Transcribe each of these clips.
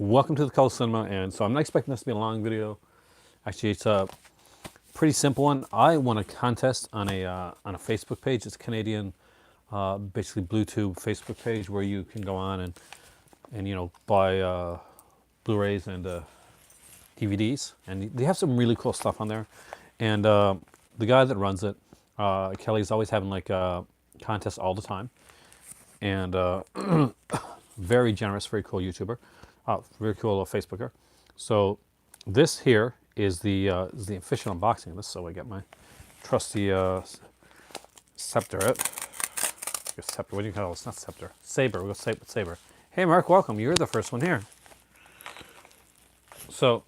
Welcome to the Color Cinema, and so I'm not expecting this to be a long video. Actually, it's a pretty simple one. I won a contest on a Facebook page. It's a Canadian, basically Bluetooth Facebook page where you can go on and buy Blu-rays and DVDs, and they have some really cool stuff on there. And the guy that runs it, Kelly's always having like contests all the time, and very generous, very cool YouTuber, very cool Facebooker. So this here is the official unboxing of this. So I got my trusty scepter. Scepter. What do you call it? It's not scepter. Saber. We'll go saber. Hey, Mark, welcome. You're the first one here. So,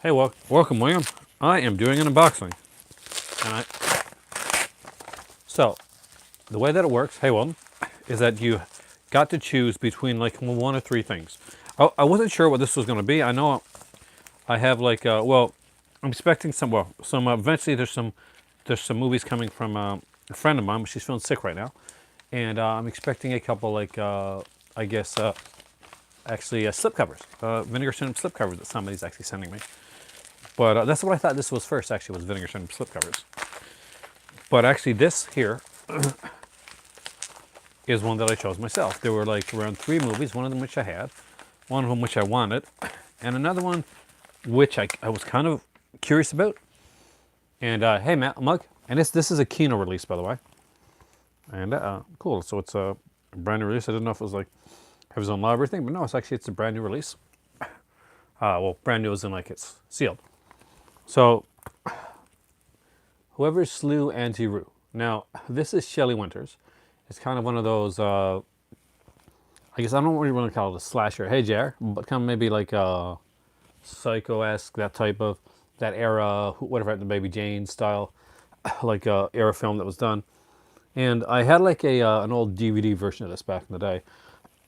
hey, welcome, William. I am doing an unboxing, and so the way that it works, hey, William, is that you got to choose between like one or three things. I wasn't sure what this was going to be. I know I have like well, I'm expecting some eventually there's some movies coming from a friend of mine, but she's feeling sick right now, and I'm expecting a couple like I guess actually slipcovers, Vinegar Syndrome slipcovers that somebody's actually sending me. But that's what I thought this was first. Actually, was Vinegar Syndrome slipcovers. But actually, this here is one that I chose myself. There were like around 3 movies, one of them which I had, one of them which I wanted, and another one which I was kind of curious about. And hey, Matt, Mug, and this is a Kino release, by the way. And cool, so it's a brand new release. I didn't know if it was like have his own library thing, but no, it's a brand new release. Well, brand new as in like it's sealed. So, Whoever Slew Auntie Roo. Now, this is Shelley Winters. It's kind of one of those, I guess I don't really want to call it a slasher. Hey, Jer, but kind of maybe like a Psycho-esque, that type of, that era, whatever happened to Baby Jane style, like era film that was done. And I had like an old DVD version of this back in the day.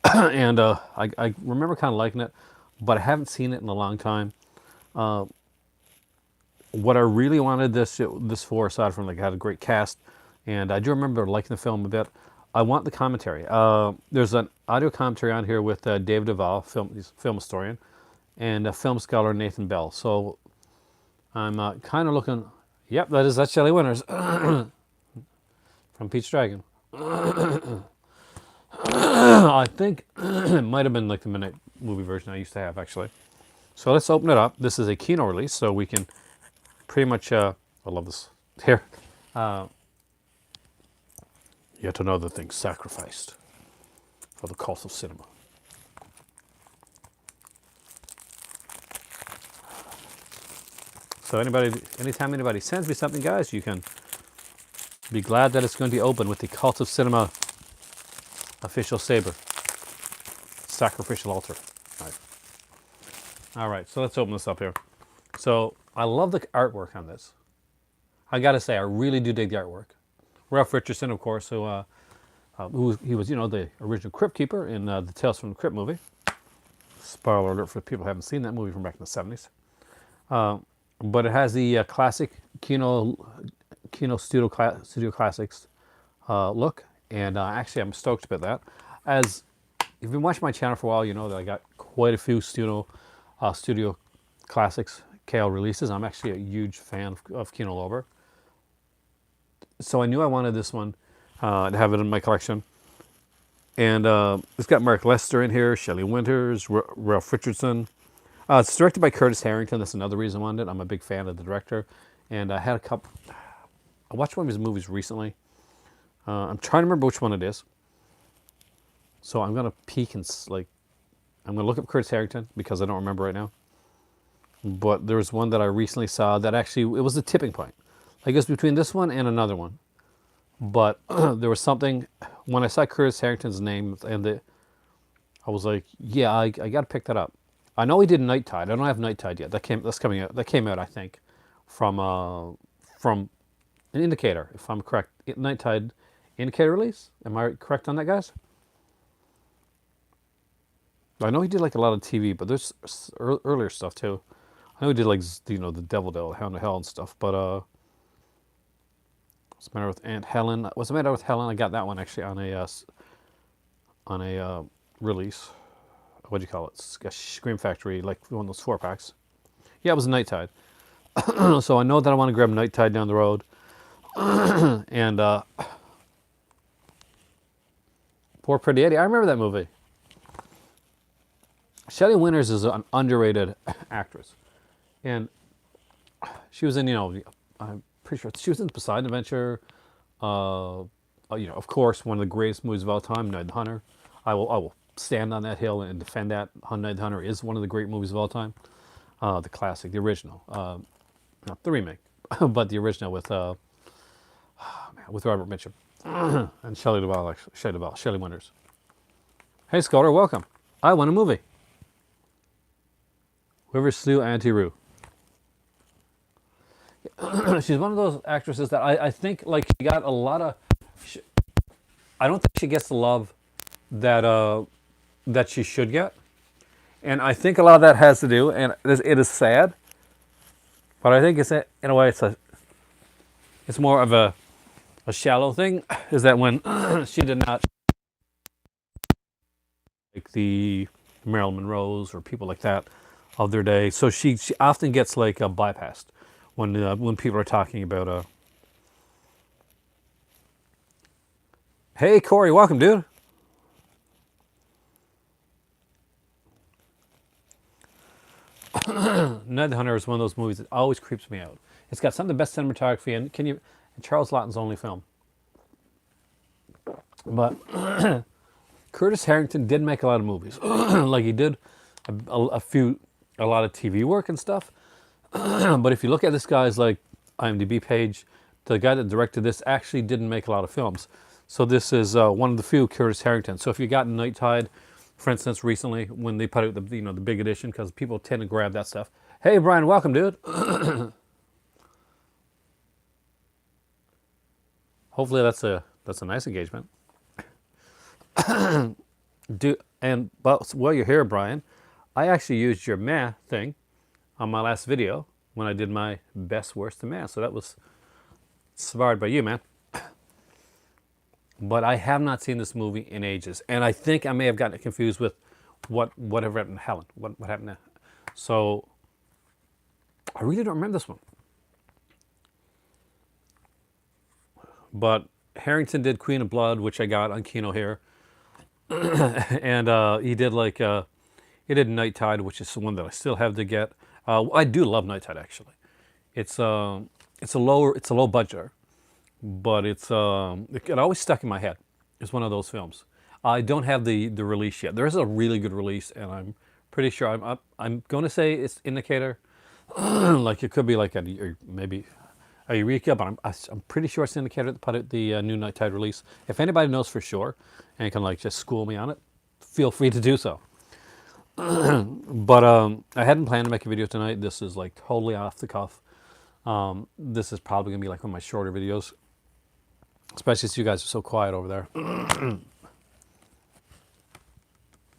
And I remember kind of liking it, but I haven't seen it in a long time. What I really wanted this for, aside from like it had a great cast, and I do remember liking the film a bit. I want the commentary. There's an audio commentary on here with David Duvall, film historian, and film scholar Nathan Bell. So I'm kind of looking. Yep, that's Shelley Winters from Pete's Dragon. I think it might have been like the Midnight movie version I used to have actually. So let's open it up. This is a Kino release, so we can pretty much. I love this here. Yet another thing sacrificed for the cause of cinema. So anytime anybody sends me something, guys, you can be glad that it's going to be open with the Cult of Cinema official saber. Sacrificial altar. All right, so let's open this up here. So I love the artwork on this. I gotta say, I really do dig the artwork. Ralph Richardson, of course, he was, the original Crypt Keeper in the Tales from the Crypt movie. Spoiler alert for people who haven't seen that movie from back in the 70s. But it has the classic Kino Studio Classics look, and actually I'm stoked about that. As if you've been watching my channel for a while, you know that I got quite a few Studio Classics KL releases. I'm actually a huge fan of Kino Lorber. So I knew I wanted this one to have it in my collection. And it's got Mark Lester in here, Shelley Winters, Ralph Richardson. It's directed by Curtis Harrington. That's another reason I wanted it. I'm a big fan of the director. And I had I watched one of his movies recently. I'm trying to remember which one it is. So I'm going to peek and I'm going to look up Curtis Harrington because I don't remember right now. But there was one that I recently saw that actually, it was a tipping point. I guess between this one and another one. But there was something, when I saw Curtis Harrington's name, and I was like, yeah, I got to pick that up. I know he did Night Tide. I don't have Night Tide yet. That's coming out. That came out, I think, from an Indicator, if I'm correct. Night Tide Indicator release. Am I correct on that, guys? I know he did like a lot of TV, but there's earlier stuff too. I know he did like the Devil, Hound of Hell and stuff. But what's the matter with Aunt Helen? What's the matter with Helen? I got that one actually on a release. what do you call it? A Scream Factory, like one of those 4 packs. Yeah, it was a Night Tide. So I know that I want to grab Night Tide down the road. And Poor Pretty Eddie, I remember that movie. Shelley Winters is an underrated actress. And she was in, I'm pretty sure she was in Poseidon Adventure. Of course, one of the greatest movies of all time, Night Hunter. I will stand on that hill and defend that. Night Hunter is one of the great movies of all time. The classic, the original, not the remake, but the original with Robert Mitchum and Shelley Duvall, Shelley Winters. Hey, Scholar, welcome. I want a movie. Whoever slew Auntie Roo. She's one of those actresses that I think like she got a lot of. I don't think she gets the love that she should get, and I think a lot of that has to do, and it is sad, but I think in a way it's more of a shallow thing. Is that when she did not like the Marilyn Monroes or people like that of their day, so she often gets like bypassed when people are talking about. Hey Corey, welcome, dude. Night Hunter is one of those movies that always creeps me out. It's got some of the best cinematography, and Charles Laughton's only film. But Curtis Harrington did make a lot of movies, like he did a lot of TV work and stuff. But if you look at this guy's like IMDb page, the guy that directed this actually didn't make a lot of films. So this is one of the few Curtis Harrington. So if you got Night Tide, for instance, recently when they put out the big edition, because people tend to grab that stuff. Hey Brian, welcome, dude. Hopefully that's a nice engagement. But while you're here, Brian, I actually used your meh thing on my last video when I did my best worst to meh. So that was inspired by you, man. But I have not seen this movie in ages, and I think I may have gotten it confused with whatever happened to Helen. What happened to? So I really don't remember this one. But Harrington did Queen of Blood, which I got on Kino here, and he did Night Tide, which is the one that I still have to get. I do love Night Tide actually. It's a low budget, but it always stuck in my head. It's one of those films. I don't have the release yet. There is a really good release, and I'm pretty sure I'm going to say it's Indicator. Like it could be like maybe a Eureka, but I'm pretty sure it's Indicator that put out the new Night Tide release. If anybody knows for sure and can like just school me on it, feel free to do so. But I hadn't planned to make a video tonight. This is like totally off the cuff. This is probably gonna be like one of my shorter videos, especially since you guys are so quiet over there.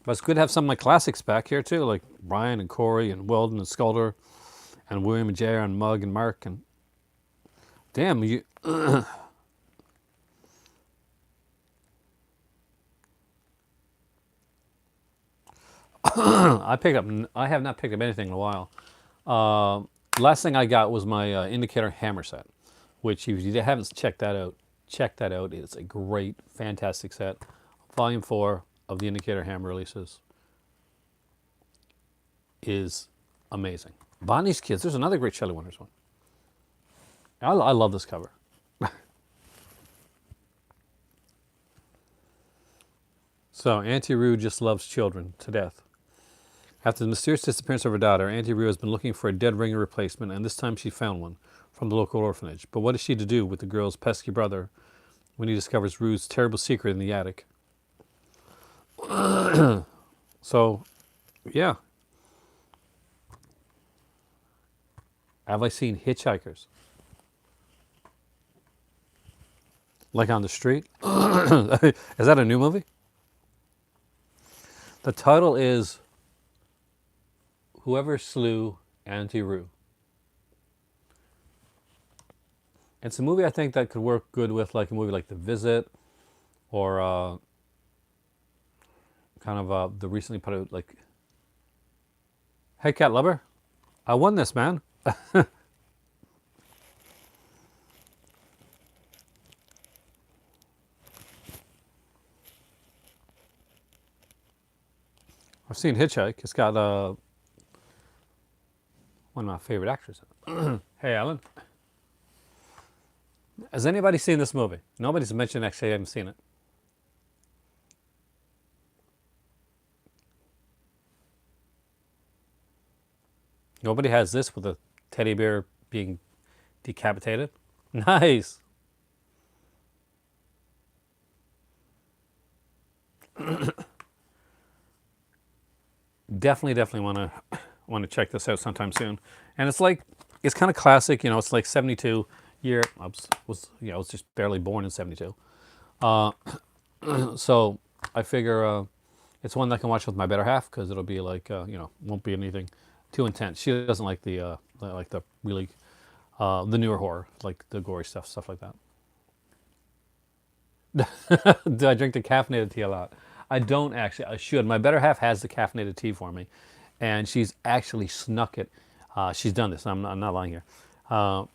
But it's good to have some of my classics back here too, like Brian and Corey and Weldon and Sculder and William and J.R. and Mug and Mark and damn you. I have not picked up anything in a while. Last thing I got was my Indicator hammer set, which if you haven't checked that out, check that out. It's a great, fantastic set. Volume 4 of the Indicator hammer releases is amazing. Bonnie's Kids. There's another great Shelley Winters one. I love this cover. So Auntie Roo just loves children to death. After the mysterious disappearance of her daughter, Auntie Roo has been looking for a dead ringer replacement, and this time she found one from the local orphanage. But what is she to do with the girl's pesky brother when he discovers Roo's terrible secret in the attic? So, yeah. Have I seen hitchhikers? Like on the street? Is that a new movie? The title is Whoever Slew Auntie Roo. It's a movie I think that could work good with like a movie like The Visit or kind of the recently put out like, hey cat lover, I won this, man. I've seen Hitchhike. It's got one of my favorite actors. Hey Alan, has anybody seen this movie? Nobody's mentioned. Actually, I haven't seen it. Nobody has this with a teddy bear being decapitated. Nice. Definitely want to check this out sometime soon. And it's like it's kind of classic, you know. It's like 72 year. I was just barely born in 72. Uh, so I figure it's one that I can watch with my better half because it'll be like won't be anything too intense. She doesn't like the really the newer horror, like the gory stuff like that. Do I drink the caffeinated tea a lot? I don't actually. I should. My better half has the caffeinated tea for me, and she's actually snuck it. She's done this. I'm not lying here. Uh,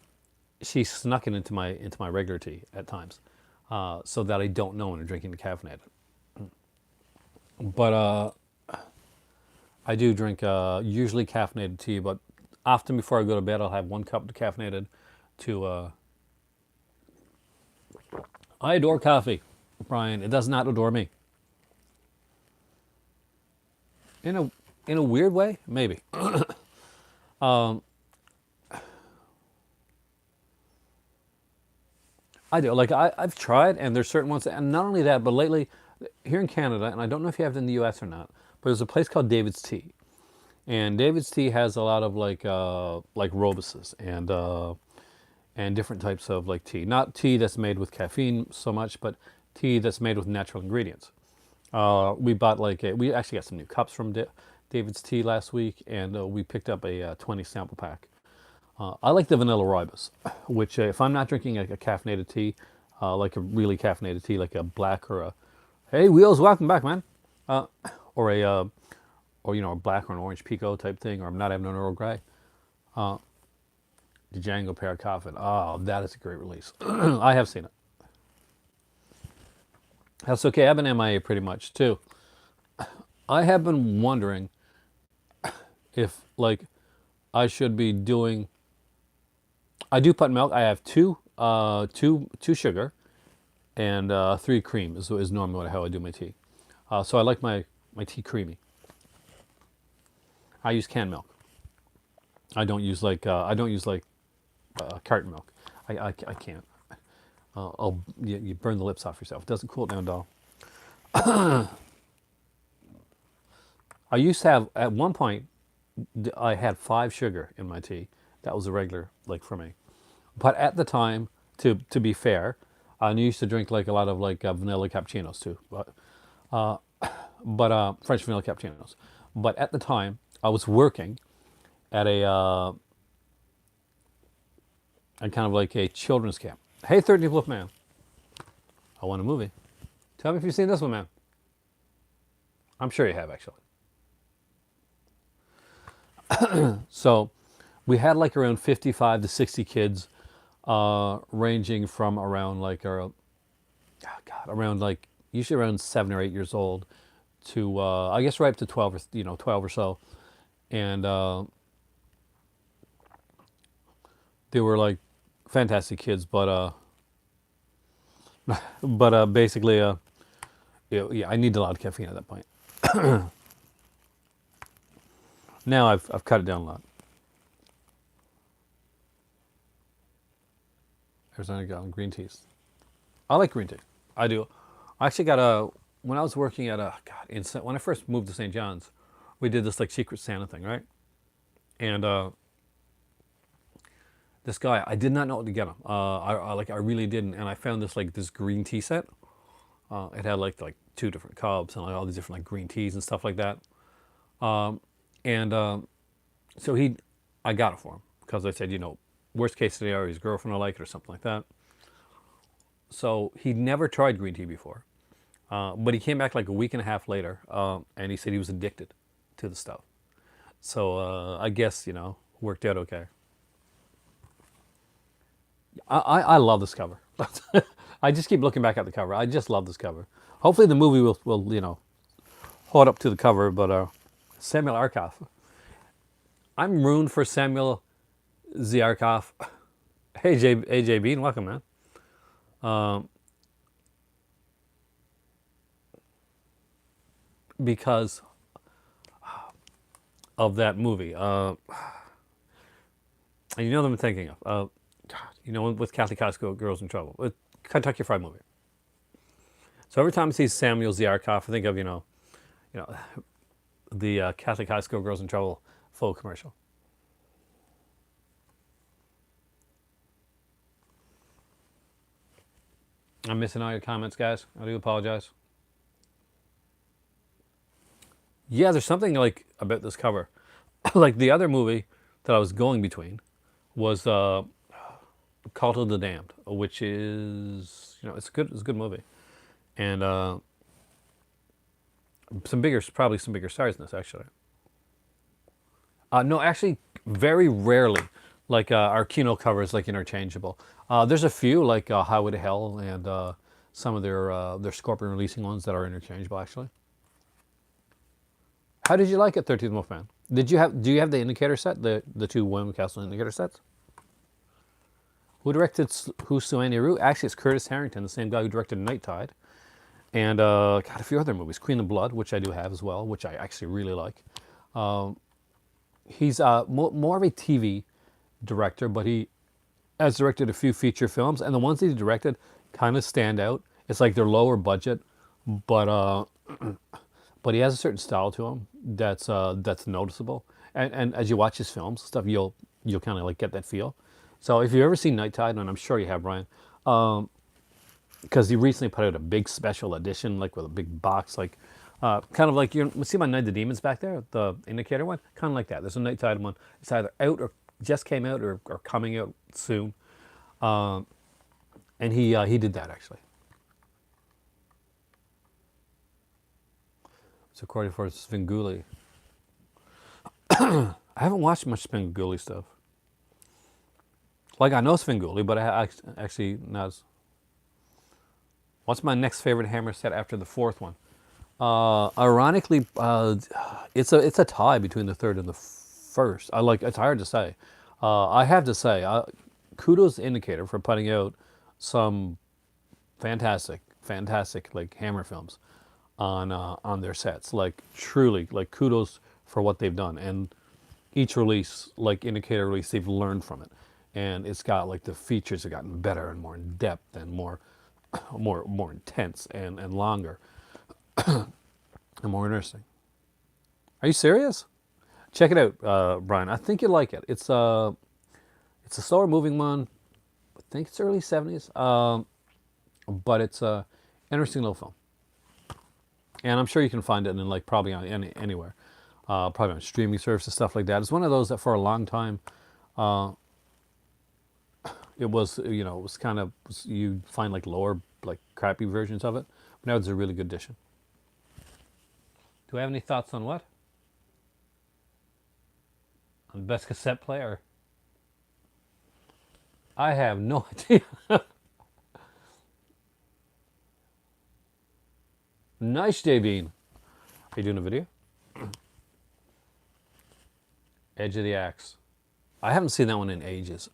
she snuck it into my regular tea at times, so that I don't know when I'm drinking the caffeinated. But I do drink usually caffeinated tea. But often before I go to bed, I'll have 1 cup of caffeinated. To I adore coffee, Brian. It does not adore me. In a weird way, maybe. I do. Like I've tried, and there's certain ones, and not only that, but lately here in Canada, and I don't know if you have it in the U.S. or not, but there's a place called David's Tea, and David's Tea has a lot of like robuses and different types of like tea. Not tea that's made with caffeine so much, but tea that's made with natural ingredients. We bought we actually got some new cups from David's Tea last week, and we picked up a 20 sample pack. I like the vanilla rooibos, which if I'm not drinking a caffeinated tea, like a really caffeinated tea, like a black or a, hey Wheels, welcome back, man, uh, or or a black or an orange pico type thing, or I'm not having an Earl Grey, the Django pear coffin. Oh, that is a great release. I have seen it. That's okay. I've been MIA pretty much too. I have been wondering if like I should be doing. I do put milk. I have two sugar and 3 cream is normally how I do my tea. So I like my tea creamy. I use canned milk. I don't use like carton milk. I can't. You burn the lips off yourself. It doesn't cool it down at all. I used to have at one point I had 5 sugar in my tea. That was a regular like for me. But at the time, to be fair, I used to drink like a lot of like vanilla cappuccinos too, but French vanilla cappuccinos. But at the time, I was working at a kind of like a children's camp. Hey, 13th Wolf Man, I want a movie. Tell me if you've seen this one, man. I'm sure you have actually. So we had like around 55 to 60 kids, ranging from around like around like usually around 7 or 8 years old to I guess right up to 12 or 12 or so, and they were like fantastic kids, but basically yeah, I need a lot of caffeine at that point. Now I've cut it down a lot. There's another gallon green teas. I like green tea. I do. I actually got a when I was working at a God when I first moved to St. John's, we did this like Secret Santa thing, right? And this guy, I did not know what to get him. I really didn't, and I found this green tea set. It had like 2 different cups and like all these different like green teas and stuff like that. And so I got it for him because I said, worst case scenario, his girlfriend will like it or something like that. So he'd never tried green tea before. But he came back like a week and a half later, and he said he was addicted to the stuff. So I guess worked out okay. I love this cover. I just keep looking back at the cover. I just love this cover. Hopefully the movie will hold up to the cover. But Samuel Arkoff, I'm ruined for Samuel Ziarkov. Hey AJ Bean, welcome man. Because of that movie. And you know what I'm thinking of. With Kathy Costco, Girls in Trouble, with Kentucky Fried Movie. So every time I see Samuel Ziarkov, I think of the Kathy Costco, Girls in Trouble full commercial. I'm missing all your comments, guys. I do apologize. Yeah, there's something like about this cover, like the other movie that I was going between was Cult of the Damned, which is it's a good movie, and probably some bigger stars in this actually. No, actually, very rarely. Like our Kino covers, like interchangeable. There's a few like Highway to Hell and some of their Scorpion releasing ones that are interchangeable actually. How did you like it, 13th Wolfman? Do you have the indicator set, the two William Castle indicator sets? Who directed Who's Suanne Rue? Actually, it's Curtis Harrington, the same guy who directed Night Tide. And got a few other movies. Queen of Blood, which I do have as well, which I actually really like. He's more of a TV director, but he has directed a few feature films. And the ones that he directed kind of stand out. It's like they're lower budget, but but he has a certain style to him that's noticeable. And as you watch his films and stuff, you'll kind of like get that feel. So if you've ever seen Night Tide, and I'm sure you have, Brian, because he recently put out a big special edition, like with a big box, like kind of like you see my Night of the Demons back there, the indicator one, kind of like that. There's a Night Tide one. It's either out or just came out or coming out soon, and he did that actually. It's according for Svengoolie. I haven't watched much Svengoolie stuff. Like I know Svengoolie, but I actually not. What's my next favorite Hammer set after the fourth one? Ironically, it's a tie between the third and the first. It's hard to say. I have to say, kudos to Indicator for putting out some fantastic like Hammer films on their sets. Like truly, like kudos for what they've done. And each release, like Indicator release, they've learned from it, and it's got like the features have gotten better and more in depth and more intense and longer and more interesting. Are you serious? Check it out, Brian. I think you'll like it. It's a slower moving one. I think it's early 70s, but it's a interesting little film. And I'm sure you can find it in like probably on anywhere, probably on streaming services, stuff like that. It's one of those that for a long time, it was kind of you find like lower like crappy versions of it. But now it's a really good edition. Do I have any thoughts on what? On best cassette player? I have no idea. Nice, J Bean. Are you doing a video? Edge of the Axe. I haven't seen that one in ages.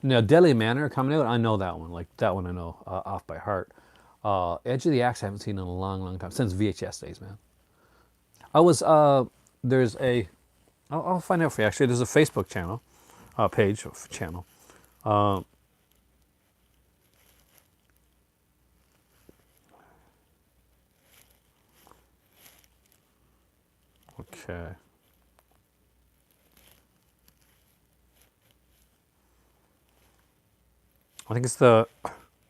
Now, Deadly Manor coming out, I know that one. Like, that one I know off by heart. Edge of the Axe I haven't seen in a long, long time. Since VHS days, man. There's a, I'll find out for you, actually. There's a Facebook channel, channel. Okay. I think it's the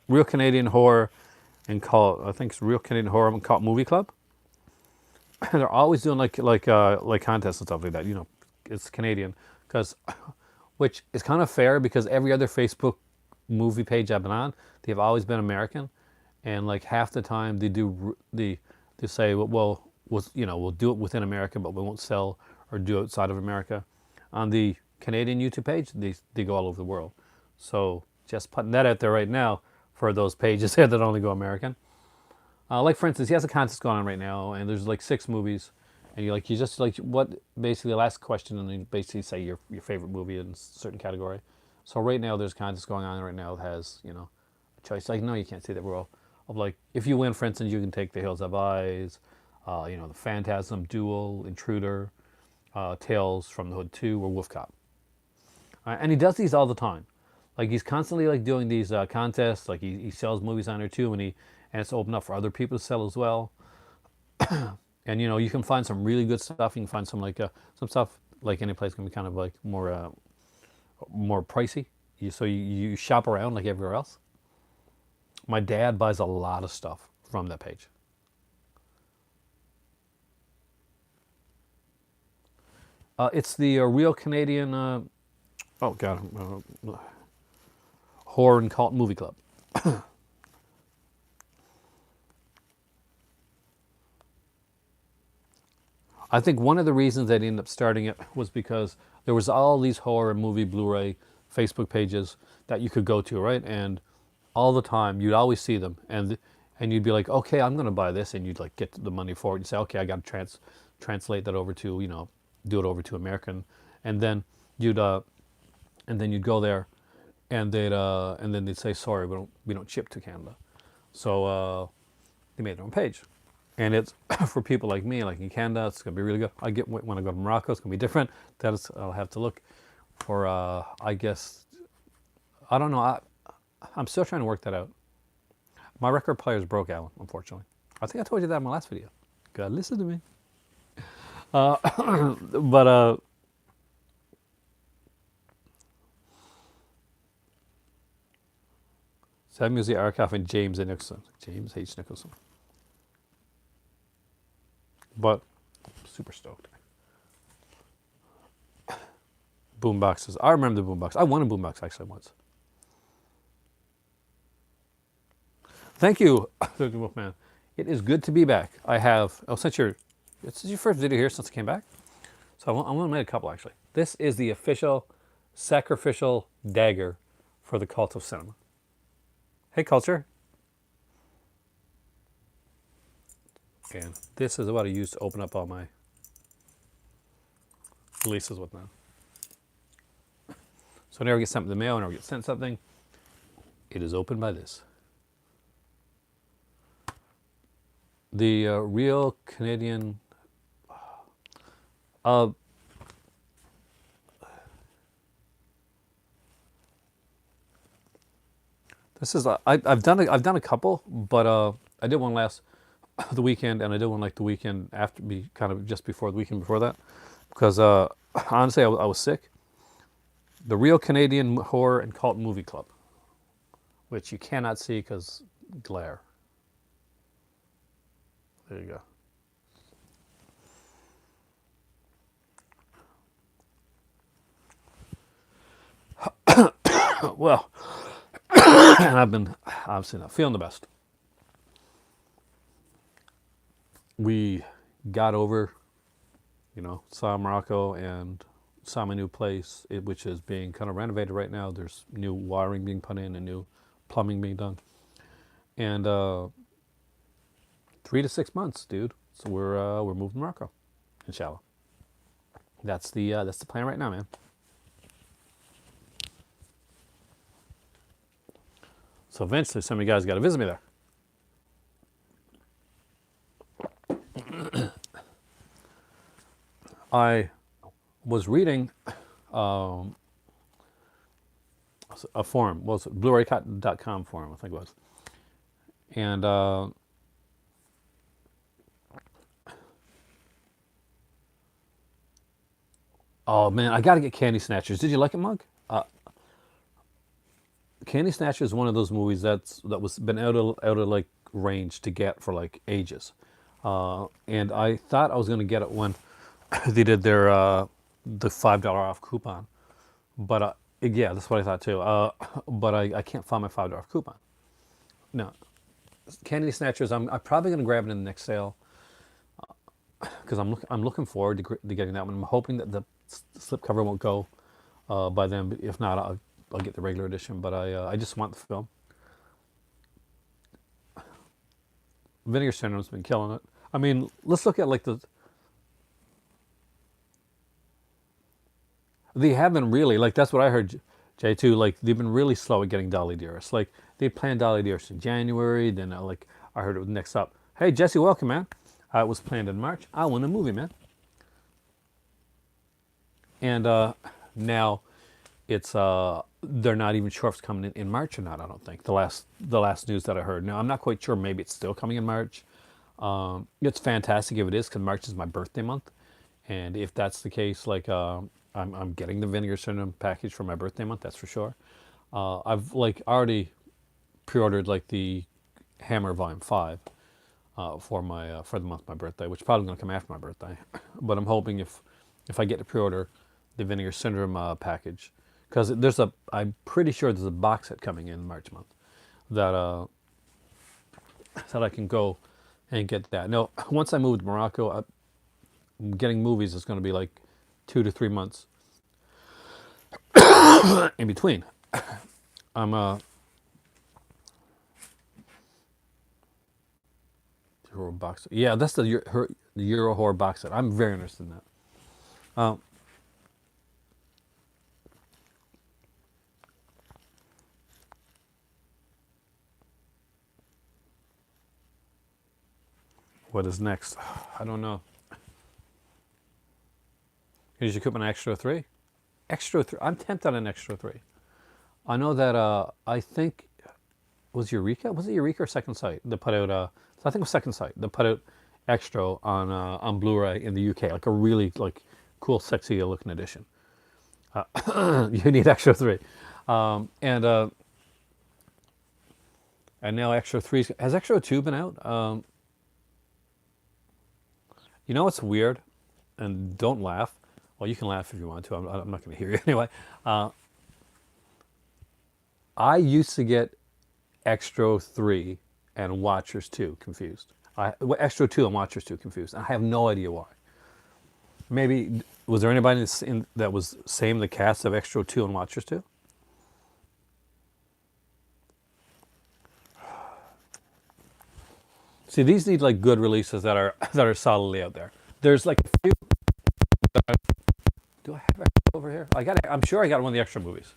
Real Canadian Horror and I think it's Real Canadian Horror and Cult Movie Club. And they're always doing like contests and stuff like that. It's Canadian which is kind of fair because every other Facebook movie page I've been on, they've always been American, and like half the time they say, well, we'll do it within America, but we won't sell or do outside of America. On the Canadian YouTube page, they go all over the world. So just putting that out there right now for those pages there that only go American. Like for instance, he has a contest going on right now, and there's like 6 movies, and you just like what basically the last question, and you basically say your favorite movie in a certain category. So right now there's a contest going on right now that has a choice. Like no, you can't say that rule of like if you win, for instance, you can take The Hills Have Eyes, The Phantasm, Duel, Intruder, Tales from the Hood 2, or Wolf Cop. And he does these all the time. Like he's constantly like doing these contests. Like he sells movies on there too, and it's open up for other people to sell as well. And you can find some really good stuff. You can find some stuff like any place can be kind of like more pricey. So you shop around like everywhere else. My dad buys a lot of stuff from that page. It's the Real Canadian. Oh God, Horror and Cult Movie Club. I think one of the reasons they ended up starting it was because there was all these horror movie Blu-ray Facebook pages that you could go to, right? And all the time you'd always see them, and you'd be like, okay, I'm going to buy this, and you'd like get the money for it. You say, okay, I got to translate that over to do it over to American, and then you'd go there, and then they'd say, sorry, we don't ship to Canada, so they made their own page. And it's for people like me, like in Canada, it's gonna be really good. I get when I go to Morocco, it's gonna be different. I'll have to look for. I guess I don't know. I'm still trying to work that out. My record player's broke, Alan. Unfortunately, I think I told you that in my last video. God, listen to me. But Samuel Z. Arkoff and James A. Nicholson. James H. Nicholson. But super stoked. Boomboxes. I remember the boombox. I won a boombox actually once. Thank you, Wolfman. It is good to be back. I have. Oh, this is your first video here since I came back. So I'm going to make a couple actually. This is the official sacrificial dagger for the cult of cinema. Hey, culture. And this is what I use to open up all my releases with now. So whenever I get something in the mail, whenever I get sent something, it is opened by this. The Real Canadian. This is I've done a couple, but I did one last the weekend, and I did one like the weekend after, kind of just before the weekend before that, because honestly I was sick. The Real Canadian Horror and Cult Movie Club, which you cannot see because glare. There you go. Well, and I've been obviously not feeling the best. We got over, saw Morocco and saw my new place, which is being kind of renovated right now. There's new wiring being put in and new plumbing being done. And 3 to 6 months, dude. So we're moving to Morocco, inshallah. That's the plan right now, man. So eventually, some of you guys got to visit me there. I was reading a forum. Well, it's Blu-ray.com forum, I think it was. And oh man, I got to get Candy Snatchers. Did you like it, Mug? Candy Snatchers is one of those movies that was been out of like range to get for like ages, and I thought I was going to get it when they did their the $5 off coupon, but yeah, that's what I thought too. But I can't find my $5 coupon. No, Candy Snatchers. I'm probably gonna grab it in the next sale because I'm looking forward to getting that one. I'm hoping that the slipcover won't go by then. But if not, I'll get the regular edition. But I just want the film. Vinegar Syndrome's been killing it. I mean, let's look at like they haven't really like that's what I heard Jay too. Like they've been really slow at getting Dolly Dearest. Like they planned Dolly Dearest in January. Then like I heard it was next up. Hey Jesse, welcome man. It was planned in March. I want a movie, man. And now it's they're not even sure if it's coming in March or not. I don't think the last news that I heard. Now I'm not quite sure. Maybe it's still coming in March. It's fantastic if it is because March is my birthday month, and if that's the case, like I'm getting the Vinegar Syndrome package for my birthday month. That's for sure. I've like already pre-ordered like the Hammer Volume 5 for the month of my birthday, which is probably gonna come after my birthday. But I'm hoping if I get to pre-order the Vinegar Syndrome package, because I'm pretty sure there's a box set coming in March month that that I can go and get that. No, once I move to Morocco, getting movies is going to be like 2 to 3 months in between. I'm Euro box. Yeah, that's the Euro horror box set. I'm very interested in that. Um, what is next? I don't know. Is you cook an extra three? Extra three. I'm tempted on an extra three. I know that I think was Eureka. Was it Eureka or Second Sight that put out? I think it was Second Sight that put out Extra on Blu-ray in the UK, like a really like cool, sexy looking edition. You need Extra three, and now Extra three has Extra two been out. You know what's weird, and don't laugh. Well, you can laugh if you want to. I'm not going to hear you anyway. I used to get Extra 3 and Watchers 2 confused. Extra 2 and Watchers 2 confused. I have no idea why. Maybe, was there anybody that was same the cast of Extra 2 and Watchers 2? See, these need like good releases that are that are solidly out there. There's like a few. Do I have Extra over here? I'm sure I got one of the Extra movies.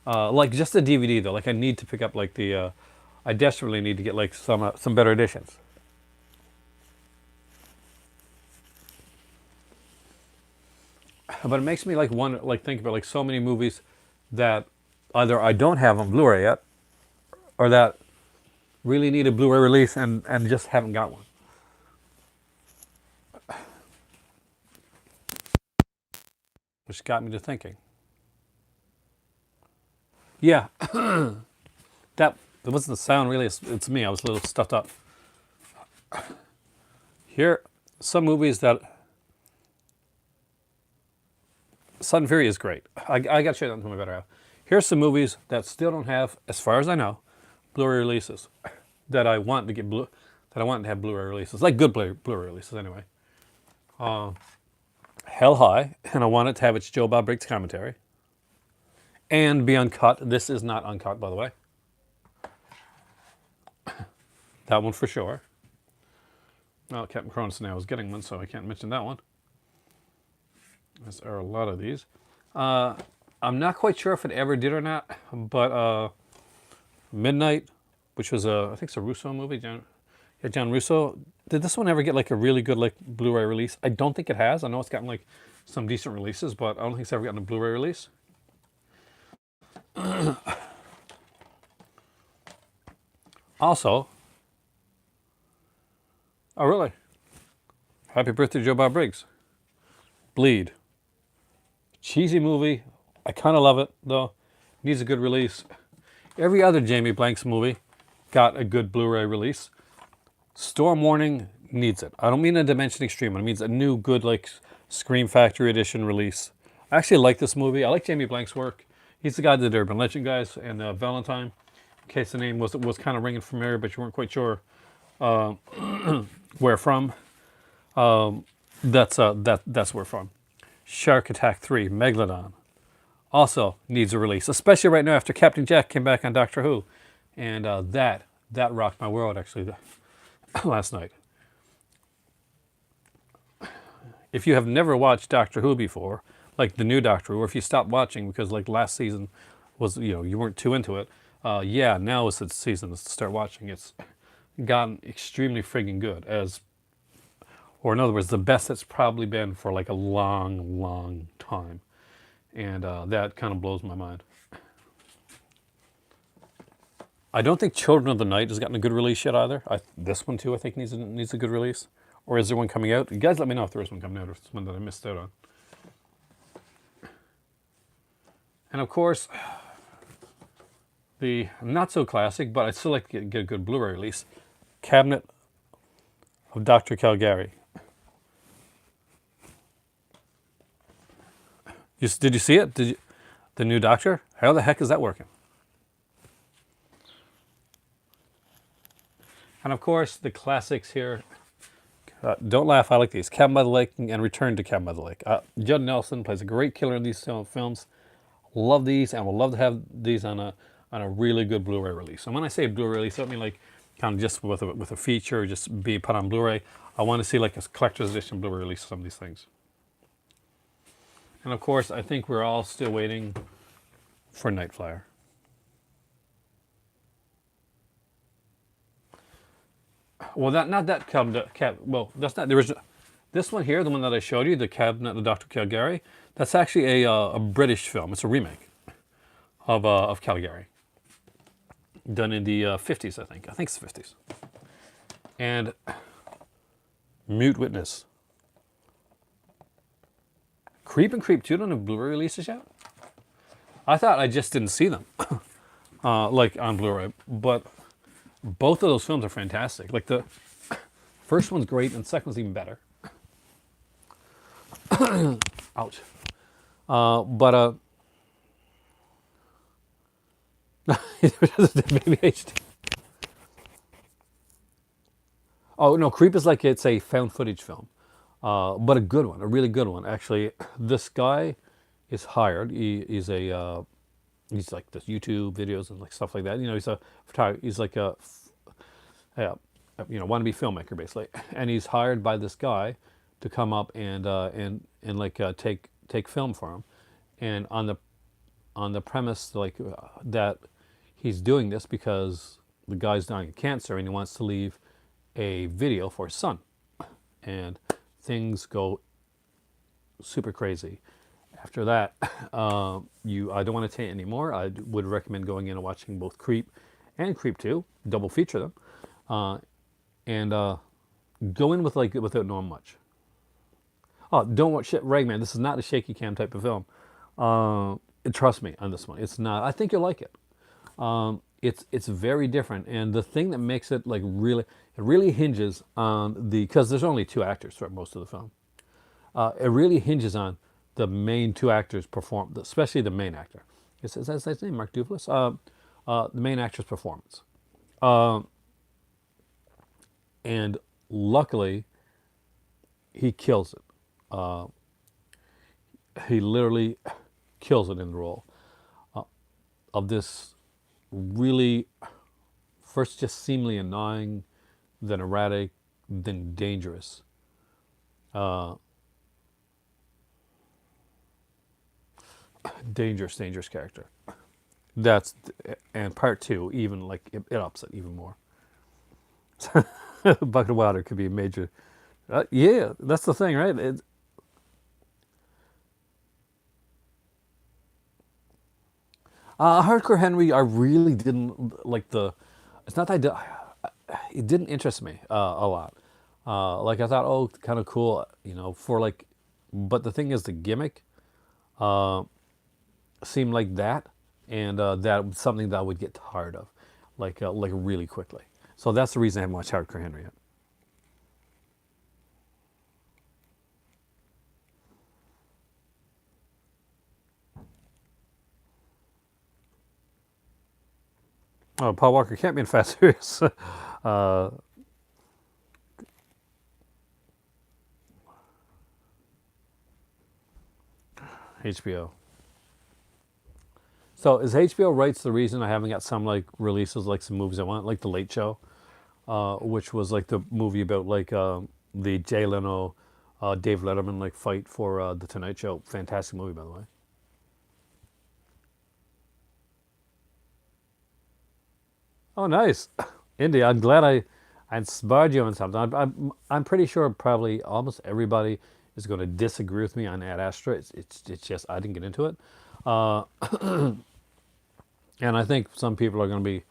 Like just a DVD though. Like I need to pick up like the. I desperately need to get like some better editions. But it makes me like think about like so many movies that either I don't have on Blu-ray yet, or that really need a Blu-ray release and just haven't got one. Which got me to thinking. Yeah, that wasn't the sound really. It's me. I was a little stuffed up. Here, some movies that Sudden Fury is great. I got to share that with my better half. Here's some movies that still don't have, as far as I know, Blu-ray releases that I want to get that I want to have Blu-ray releases, like good Blu-ray releases anyway. Hell High, and I want it to have its Joe Bob Briggs commentary and be uncut. This is not uncut, by the way. That one for sure. Well, Captain Cronus now is getting one, so I can't mention that one. There are a lot of these. I'm not quite sure if it ever did or not, but Midnight, which was I think it's a Russo movie, John Russo. Did this one ever get like a really good like Blu-ray release? I don't think it has. I know it's gotten like some decent releases, but I don't think it's ever gotten a Blu-ray release. Also, oh really? Happy birthday, Joe Bob Briggs. Bleed. Cheesy movie. I kind of love it though. Needs a good release. Every other Jamie Blanks movie got a good Blu-ray release. Storm Warning needs it. I don't mean a Dimension Extreme. It means a new good like Scream Factory edition release. I actually like this movie. I like Jamie Blank's work. He's the guy that did Urban Legend guys and Valentine. case the name was kind of ringing familiar, but you weren't quite sure uh, where from. That's where from. Shark Attack 3, Megalodon, also needs a release, especially right now after Captain Jack came back on Doctor Who, and that rocked my world actually last night. If you have never watched Doctor Who before, like the new Doctor Who, or if you stopped watching because like last season was you weren't too into it, yeah, now is the season to start watching. It's gotten extremely friggin' good, as or in other words, the best it's probably been for like a long, long time, and that kind of blows my mind. I don't think Children of the Night has gotten a good release yet either. This one too, I think needs a good release. Or is there one coming out? You guys, let me know if there is one coming out, or if it's one that I missed out on. And of course, the not so classic, but I'd still like to get a good Blu-ray release, Cabinet of Dr. Caligari. Did you see it? The new Doctor? How the heck is that working? And of course, the classics here. Don't laugh, I like these. Cabin by the Lake and Return to Cabin by the Lake. Judd Nelson plays a great killer in these films. Love these, and would love to have these on a really good Blu-ray release. And when I say Blu-ray release, I don't mean like kind of just with a feature, or just be put on Blu-ray. I want to see like a collector's edition Blu-ray release of some of these things. And of course, I think we're all still waiting for Night Flyer. Well, not that cabinet. Well, that's not the original. This one here, the one that I showed you, the Cabinet of Dr. Caligari, that's actually a British film. It's a remake of Caligari, done in the 50s, I think. I think it's the 50s. And Mute Witness. Creep and Creep 2 don't have Blu-ray releases yet? I thought I just didn't see them, like on Blu-ray, but both of those films are fantastic. Like the first one's great, and the second one's even better. Ouch. But Baby HD. Oh no, Creep is like it's a found footage film, but a good one, a really good one. Actually, this guy is hired. He's like this YouTube videos and like stuff like that. He's a photographer. He's like a wannabe filmmaker basically, and he's hired by this guy to come up and like take film for him, and on the premise like that he's doing this because the guy's dying of cancer and he wants to leave a video for his son, and things go super crazy. After that, I don't want to tell you anymore. I would recommend going in and watching both Creep and Creep 2, double feature them, and go in without knowing much. Oh, don't watch shit, Ragman. This is not a shaky cam type of film. Trust me on this one. It's not. I think you'll like it. It's very different, and the thing that makes it like really, it really hinges on because there's only two actors throughout most of the film. It really hinges on the main two actors perform, especially the main actor. Is that his name, Mark Duplass? The main actor's performance. And luckily, he kills it. He literally kills it in the role of this really, first just seemingly annoying, then erratic, then dangerous. Dangerous character. And part two, even like it ups it even more. A bucket of water could be a major. Yeah, that's the thing, right? Hardcore Henry, I really didn't like the. It's not that it didn't interest me a lot. Like I thought, oh, kind of cool, for like. But the thing is, the gimmick seemed like that, and that was something that I would get tired of, like really quickly. So that's the reason I haven't watched Hardcore Henry yet. Oh, Paul Walker can't be in Fast and Furious. uh, HBO. So is HBO rights the reason I haven't got some like releases, like some movies I want, like The Late Show, which was like the movie about like the Jay Leno, Dave Letterman like fight for the Tonight Show. Fantastic movie, by the way. Oh, nice, India. I'm glad I inspired you on something. I'm pretty sure probably almost everybody is going to disagree with me on Ad Astra. It's just I didn't get into it, and I think some people are going to be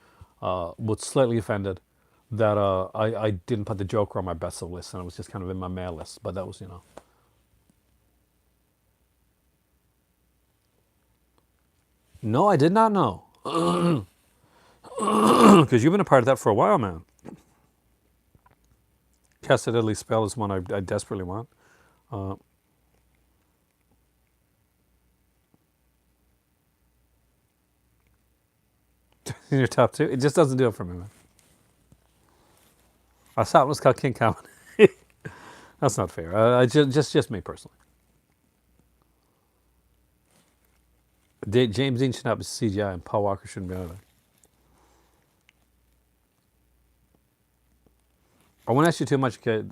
was slightly offended that I didn't put the Joker on my best of list and it was just kind of in my mail list. But that was, you know. No, I did not know. Because you've been a part of that for a while, man. Cast a Deadly Spell is one I desperately want. Uh, in your top two, it just doesn't do it for me, man. I saw it was called King Kong. That's not fair. Just me personally. James Dean should not be CGI, and Paul Walker shouldn't be either. I won't ask you too much, okay,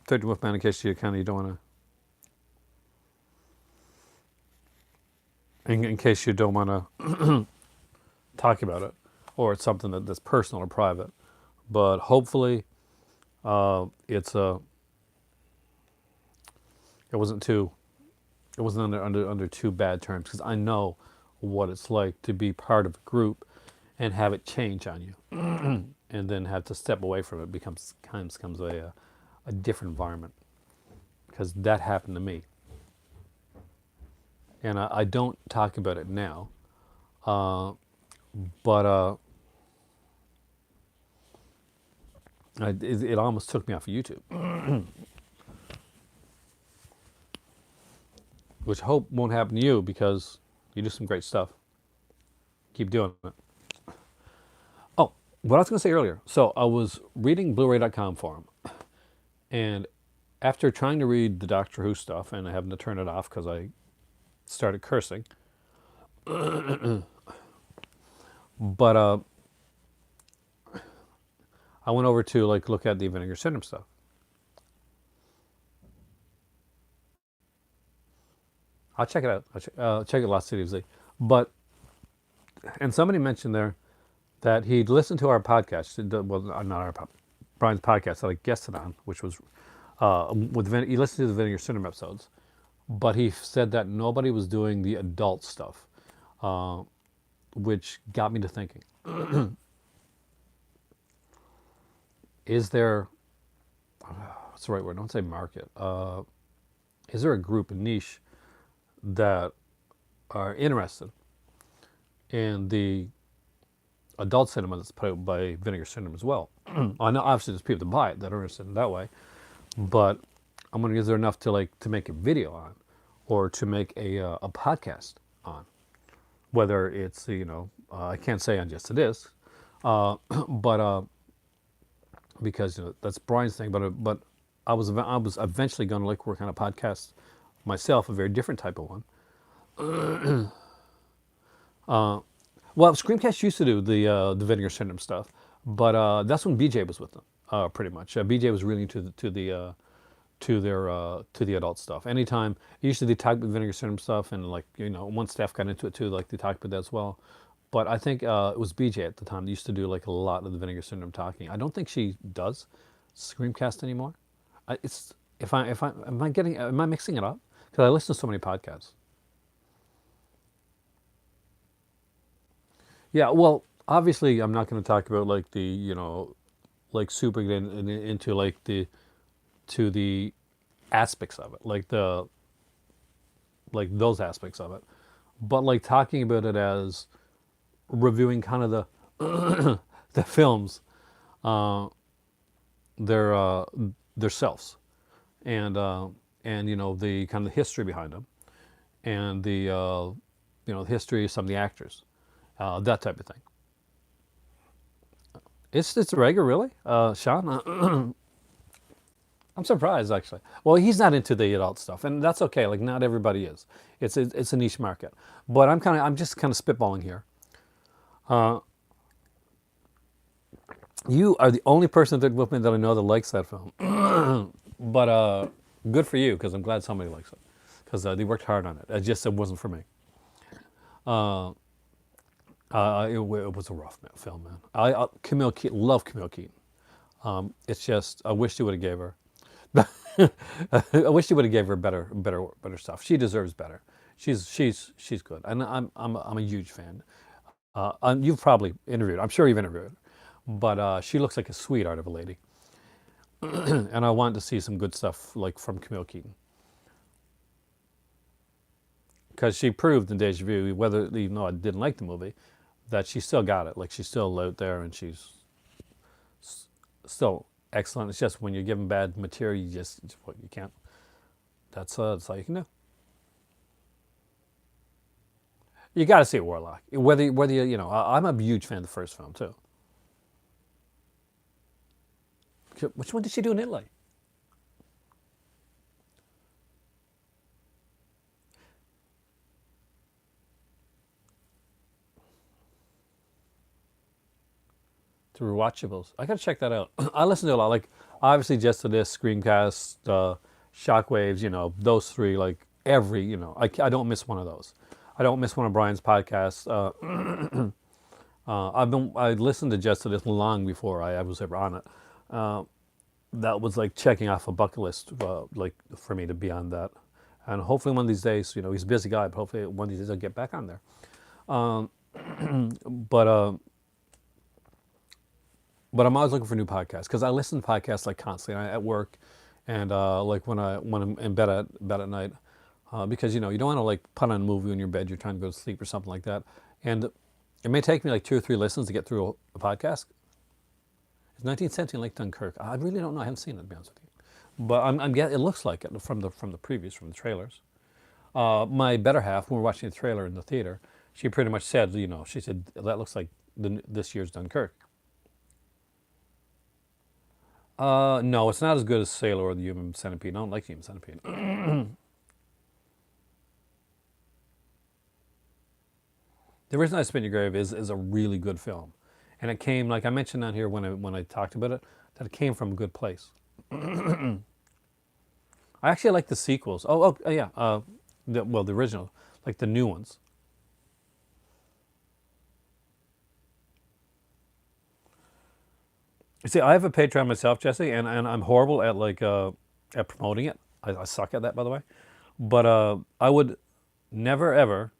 13 Wolfman, in case you kind of you don't want to, in case you don't want to talk about it, or it's something that's personal or private. But hopefully, it's it wasn't too, it wasn't under too bad terms because I know what it's like to be part of a group and have it change on you, and then have to step away from it becomes a different environment because that happened to me, and I don't talk about it now, uh, but it almost took me off of YouTube, which I hope won't happen to you because you do some great stuff. Keep doing it. Oh, what I was going to say earlier. So I was reading Blu-ray.com forum, and after trying to read the Doctor Who stuff and having to turn it off because I started cursing, but I went over to like look at the Vinegar Syndrome stuff. I'll check it out. Check it Lost City of Z. But and somebody mentioned there that he'd listened to our podcast. Well, not our Brian's podcast that I guested on, which was he listened to the Vinegar Syndrome episodes, but he said that nobody was doing the adult stuff, uh, which got me to thinking: is there what's the right word? Don't say market. Is there a group, a niche that are interested in the adult cinema that's put out by Vinegar Syndrome as well? I know obviously there's people that buy it that are interested in that way, but I'm wondering, is there enough to like to make a video on, or to make a podcast on? Whether it's I can't say on just it is, but because that's Brian's thing. But I was eventually going to like work on a podcast myself, a very different type of one. Well, Screamcast used to do the Vinegar Syndrome stuff, but that's when BJ was with them, pretty much. BJ was really into to the adult stuff. Anytime usually they talk about Vinegar Syndrome stuff, and like one staff got into it too, like they talked about that as well. But I think it was BJ at the time that used to do like a lot of the Vinegar Syndrome talking. I don't think she does Screamcast anymore. It's if I am I mixing it up? Because I listen to so many podcasts. Yeah, well, obviously I'm not going to talk about like the like super into like the to the aspects of it, like those aspects of it, but like talking about it as reviewing kind of the films, uh, their their selves, and the kind of the history behind them, and the history of some of the actors, that type of thing. It's regular, really, Sean. I'm surprised actually. Well, he's not into the adult stuff, and that's okay. Like not everybody is. It's a niche market. But I'm just kind of spitballing here. Uh, you are the only person with me that I know that likes that film. But good for you because I'm glad somebody likes it because they worked hard on it. It wasn't for me. Uh, it was a rough film, man. Camille Keaton, love Camille Keaton. It's just I wish you would have gave her. I wish you would have gave her better stuff. She deserves better. She's good, and I'm a huge fan. You've probably interviewed. I'm sure you've interviewed, but she looks like a sweetheart of a lady, and I want to see some good stuff like from Camille Keaton because she proved in Deja Vu, whether even though I didn't like the movie, that she still got it. Like she's still out there and she's still excellent. It's just when you're given bad material, you can't. That's all you can do. You got to see Warlock. Whether I'm a huge fan of the first film too. Which one did she do in Italy? To rewatchables. I gotta check that out. I listen to a lot. Like obviously just to this Screencast, Shockwaves. Those three. Like every. I don't miss one of those. I don't miss one of Brian's podcasts. I listened to just to this long before I was ever on it. Uh, that was like checking off a bucket list, like for me to be on that. And hopefully one of these days, he's a busy guy, but hopefully one of these days I'll get back on there. Um, but uh, but I'm always looking for new podcasts because I listen to podcasts like constantly at work, and like when I'm in bed at night, because you don't want to like put on a movie in your bed. You're trying to go to sleep or something like that, and it may take me like 2 or 3 listens to get through a podcast. It's 19th century like Dunkirk. I really don't know. I haven't seen it to be honest with you, but it looks like it from the previews from the trailers. My better half, when we were watching the trailer in the theater, she pretty much said, she said that looks like this year's Dunkirk. No, it's not as good as Sailor or the Human Centipede. I don't like the Human Centipede. The Reason I Spit in Your Grave is a really good film, and it came like I mentioned on here when I talked about it that it came from a good place. I actually like the sequels. Yeah, the original, like the new ones. You see, I have a Patreon myself, Jesse, and I'm horrible at at promoting it. I suck at that, by the way. But I would never ever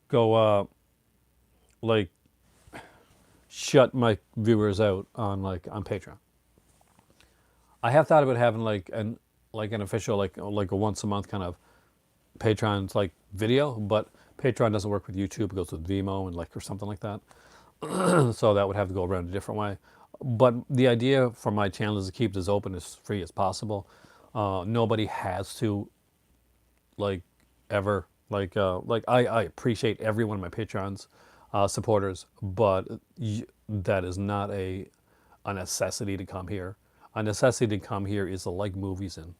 go like shut my viewers out on Patreon. I have thought about having like an official like a once a month kind of Patreon like video, but Patreon doesn't work with YouTube. It goes with Vimeo and or something like that. So that would have to go around a different way. But the idea for my channel is to keep it as open as free as possible. Nobody has to like ever I appreciate every one of my Patreons supporters, but that is not a necessity to come here. A necessity to come here is to like movies and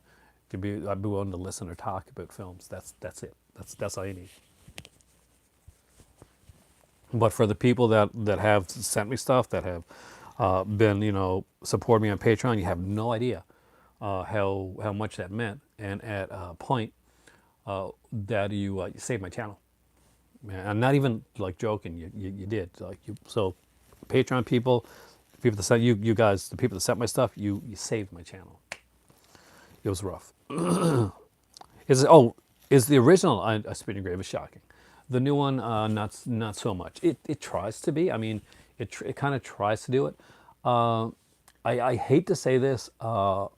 I'd be willing to listen or talk about films. That's it. That's all you need. But for the people that have sent me stuff, that have been support me on Patreon, you have no idea how much that meant. And at a point that you saved my channel. Man, I'm not even like joking. You did so. Patreon people that sent you guys, the people that sent my stuff, you saved my channel. It was rough. Is the original I Spit in Your Grave is shocking. The new one, not so much. It tries to be. I mean, it kind of tries to do it. Uh, I hate to say this. I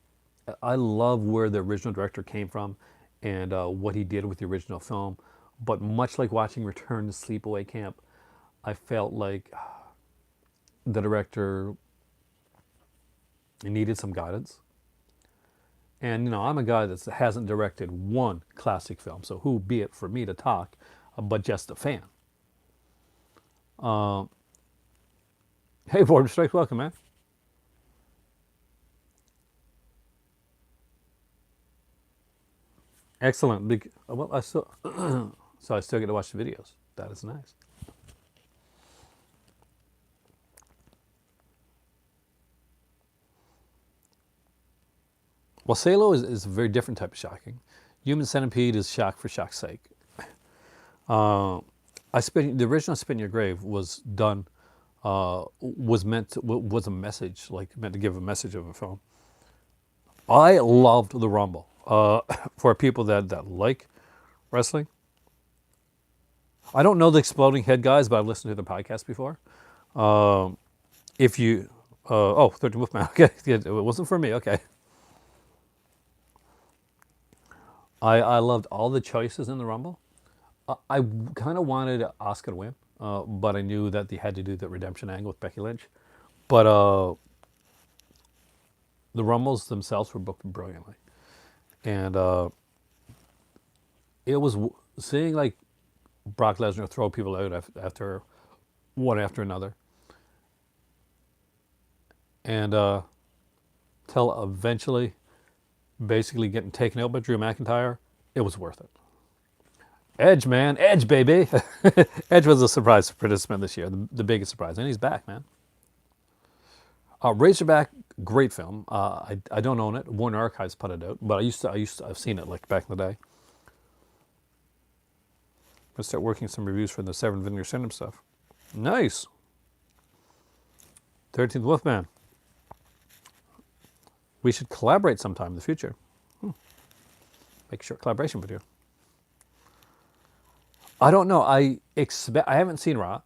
love where the original director came from and what he did with the original film. But much like watching Return to Sleepaway Camp, I felt like the director needed some guidance. And I'm a guy that hasn't directed one classic film, so who be it for me to talk, but just a fan. Uh, Hey, Border Strike, welcome, man. Excellent. Well, I still so I still get to watch the videos. That is nice. Well, Salo is a very different type of shocking. Human Centipede is shock for shock's sake. Uh, the original Spin Your Grave was done, was meant to, was a message, like meant to give a message of a film. I loved the Rumble. For people that like wrestling, I don't know the Exploding Head guys, but I've listened to the podcast before. Um, if you, 13 Wolfman, okay, it wasn't for me, okay. I loved all the choices in the Rumble. I kind of wanted Oscar to win, but I knew that they had to do the redemption angle with Becky Lynch. But the Rumbles themselves were booked brilliantly, and it was seeing like Brock Lesnar throw people out after one after another, and till eventually, basically getting taken out by Drew McIntyre. It was worth it. Edge, man, Edge, baby. Edge was a surprise participant this year, the biggest surprise, and he's back, man. Razorback, great film. I don't own it. Warner Archives put it out, but I've seen it like back in the day. I'm gonna start working some reviews for the Seven Vinegar Syndrome stuff. Nice. 13th Wolfman. We should collaborate sometime in the future. Make a short collaboration with you. I don't know. I haven't seen Raw,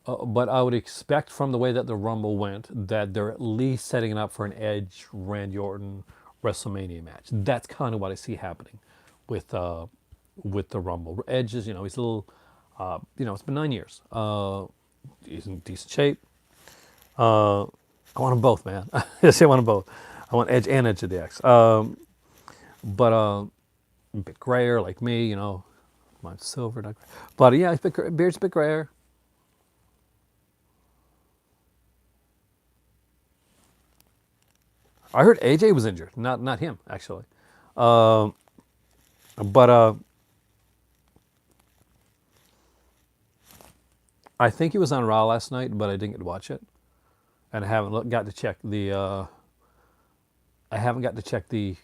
but I would expect from the way that the Rumble went that they're at least setting it up for an Edge Randy Orton WrestleMania match. That's kind of what I see happening with the Rumble. Edge is, he's a little, it's been 9 years. He's in decent shape. I want them both, man. Yes, I want them both. I want Edge and Edge of the X. But a bit grayer like me, mine's silver, not gray. But yeah, beard's a bit grayer. I heard AJ was injured, not him actually. But I think he was on Raw last night, but I didn't get to watch it, and I haven't got to check the. I haven't got to check the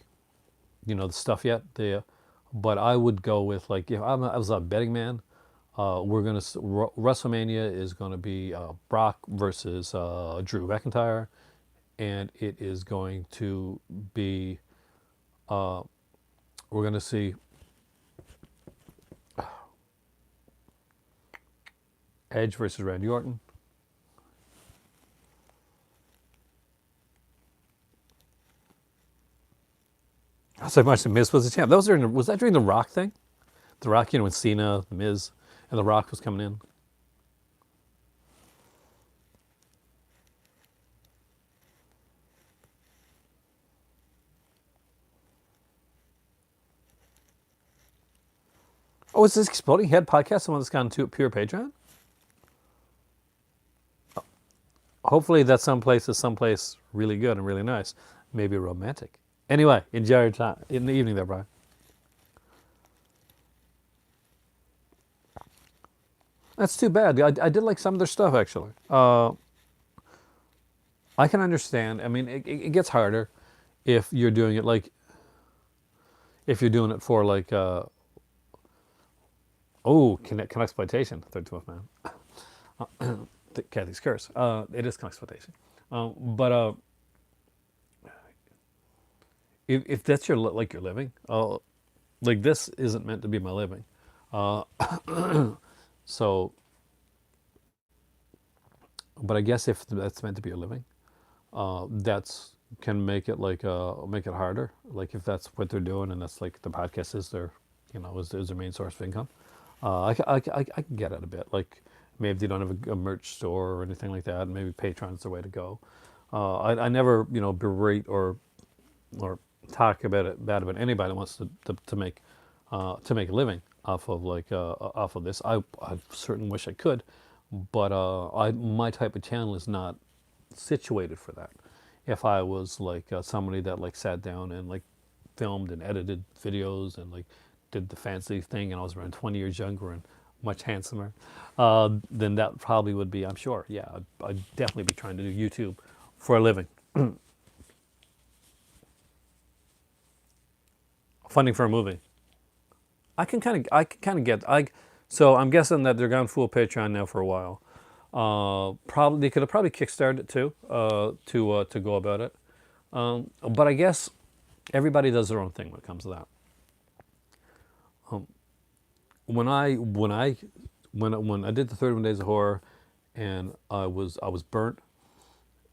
stuff yet. But I would go with like if I was a betting man, WrestleMania is gonna be Brock versus Drew McIntyre, and it is going to be we're gonna see Edge versus Randy Orton. I was like, much the Miz was the champ. Was that during the Rock thing? The Rock, when Cena, the Miz, and the Rock was coming in. Oh, is this Exploding Head podcast the one that's gone to pure Patreon? Hopefully that someplace is someplace really good and really nice. Maybe romantic. Anyway, enjoy your time in the evening there, Brian. That's too bad. I did like some of their stuff actually. I can understand. I mean, it gets harder if you're doing it like if you're doing it for like connect exploitation. Third Twelfth Man. Kathy's curse. It is exploitation. But if that's your living, like this isn't meant to be my living. Uh, so, but I guess if that's meant to be your living, that's can make it make it harder. Like if that's what they're doing, and that's like the podcast is their, is their main source of income. I can get it a bit. Like maybe they don't have a merch store or anything like that. Maybe Patreon's the way to go. I never berate or talk about it bad about anybody that wants to make a living off of off of this. I certainly wish I could, but my type of channel is not situated for that. If I was like somebody that like sat down and like filmed and edited videos and like did the fancy thing, and I was around 20 years younger and much handsomer, then that probably would be, I'm sure, yeah, I'd definitely be trying to do YouTube for a living. Funding for a movie. I can kind of get, so I'm guessing that they're gone full Patreon now for a while. Probably they could have probably kickstarted it too, to go about it. But I guess everybody does their own thing when it comes to that. When I when I when I did the 31 Days of Horror, and I was burnt,